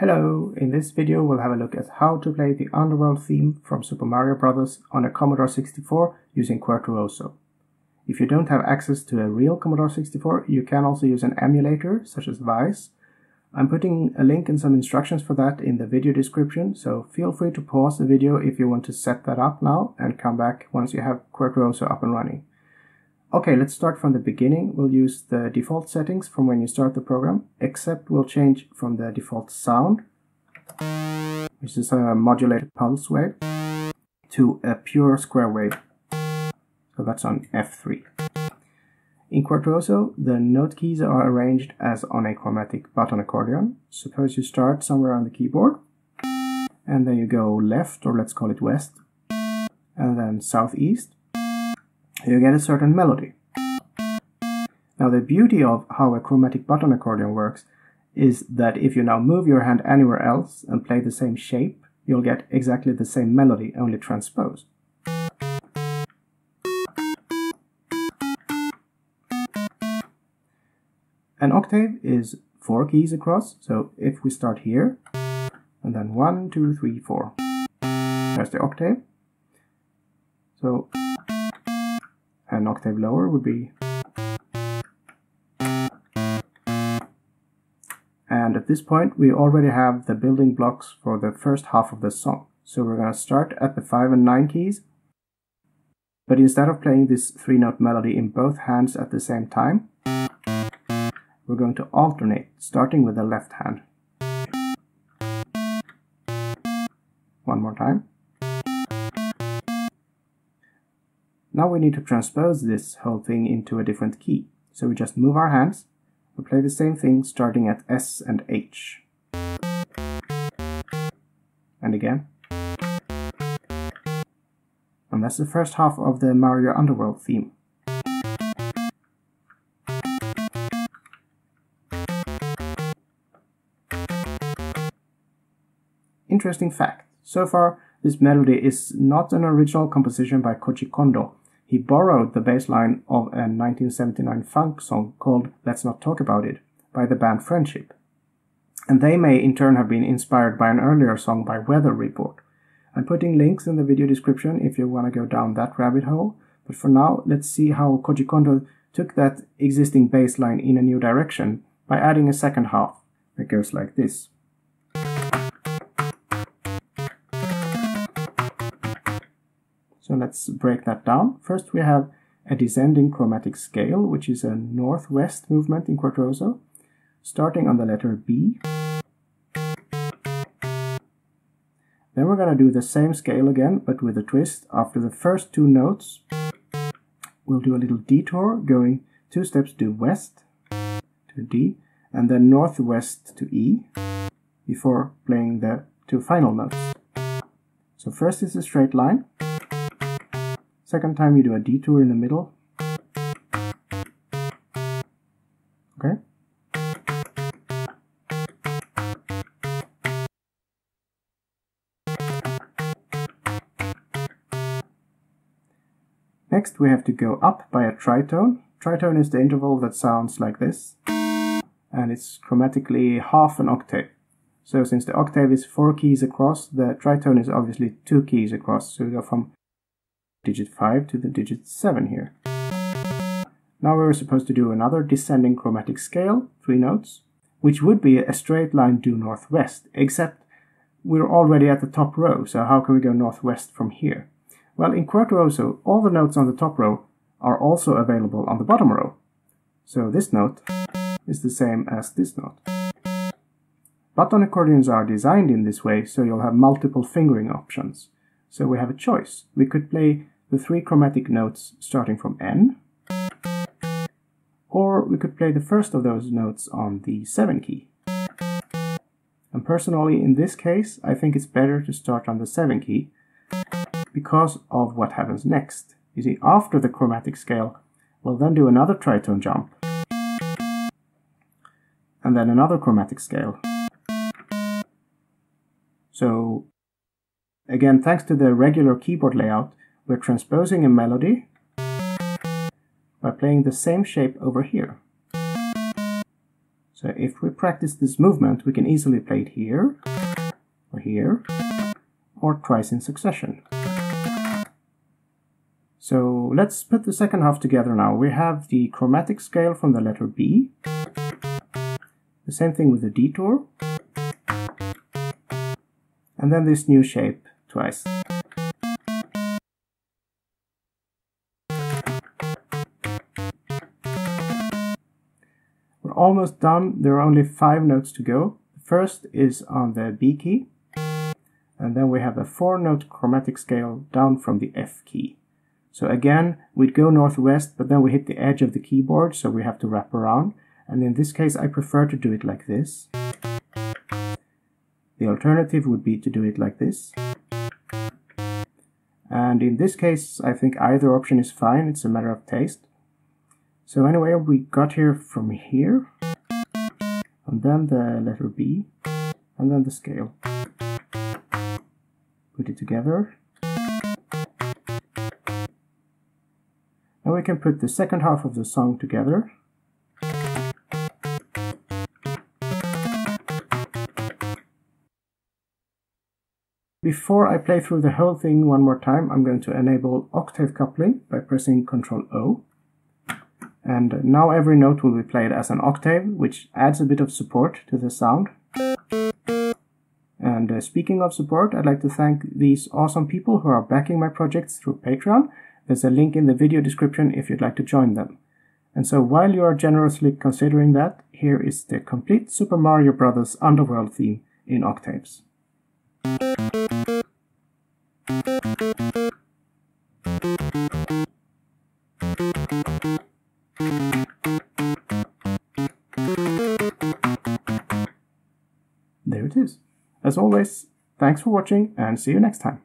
Hello, in this video we'll have a look at how to play the Underworld theme from Super Mario Bros. On a Commodore 64 using Quirtuoso. If you don't have access to a real Commodore 64, you can also use an emulator such as Vice. I'm putting a link and some instructions for that in the video description, so feel free to pause the video if you want to set that up now and come back once you have Quirtuoso up and running. Okay, let's start from the beginning. We'll use the default settings from when you start the program, except we'll change from the default sound, which is a modulated pulse wave, to a pure square wave. So that's on F3. In Quirtuoso, the note keys are arranged as on a chromatic button accordion. Suppose you start somewhere on the keyboard, and then you go left, or let's call it west, and then southeast. You get a certain melody. Now the beauty of how a chromatic button accordion works is that if you now move your hand anywhere else and play the same shape, you'll get exactly the same melody, only transposed. An octave is 4 keys across, so if we start here, and then 1, 2, 3, 4, there's the octave. So an octave lower would be, and at this point we already have the building blocks for the first half of the song. So we're going to start at the 5 and 9 keys, but instead of playing this 3-note melody in both hands at the same time, we're going to alternate, starting with the left hand. One more time. Now we need to transpose this whole thing into a different key. So we just move our hands, we play the same thing starting at S and H. And again. And that's the first half of the Mario Underworld theme. Interesting fact. So far, this melody is not an original composition by Koji Kondo. He borrowed the bass line of a 1979 funk song called Let's Not Talk About It by the band Friendship. And they may in turn have been inspired by an earlier song by Weather Report. I'm putting links in the video description if you want to go down that rabbit hole, but for now let's see how Koji Kondo took that existing bass line in a new direction by adding a second half that goes like this. So let's break that down. First we have a descending chromatic scale, which is a northwest movement in Quirtuoso, starting on the letter B. Then we're going to do the same scale again, but with a twist. After the first 2 notes, we'll do a little detour, going 2 steps to west, to D, and then northwest to E, before playing the 2 final notes. So first is a straight line. Second time you do a detour in the middle. Okay. Next we have to go up by a tritone. Tritone is the interval that sounds like this, and it's chromatically half an octave. So since the octave is 4 keys across, the tritone is obviously 2 keys across, so we go from digit 5 to the digit 7 here. Now we're supposed to do another descending chromatic scale, 3 notes, which would be a straight line due northwest, except we're already at the top row, so how can we go northwest from here? Well, in Quirtuoso, all the notes on the top row are also available on the bottom row. So this note is the same as this note. Button accordions are designed in this way, so you'll have multiple fingering options. So we have a choice. We could play the 3 chromatic notes starting from N, or we could play the first of those notes on the 7 key. And personally, in this case, I think it's better to start on the 7 key because of what happens next. You see, after the chromatic scale, we'll then do another tritone jump, and then another chromatic scale. So again, thanks to the regular keyboard layout, we're transposing a melody by playing the same shape over here. So if we practice this movement, we can easily play it here, or here, or twice in succession. So let's put the second half together now. We have the chromatic scale from the letter B, the same thing with the detour, and then this new shape twice. We're almost done. There are only 5 notes to go. The first is on the B key, and then we have a 4-note chromatic scale down from the F key. So again, we'd go northwest, but then we hit the edge of the keyboard, so we have to wrap around. And in this case, I prefer to do it like this. The alternative would be to do it like this. And in this case, I think either option is fine. It's a matter of taste. So anyway, we got here from here, and then the letter B, and then the scale. Put it together. Now we can put the second half of the song together. Before I play through the whole thing one more time, I'm going to enable octave coupling by pressing Ctrl O. And now every note will be played as an octave, which adds a bit of support to the sound. And speaking of support, I'd like to thank these awesome people who are backing my projects through Patreon. There's a link in the video description if you'd like to join them. And so while you are generously considering that, here is the complete Super Mario Bros. Underworld theme in octaves. There it is. As always, thanks for watching and see you next time.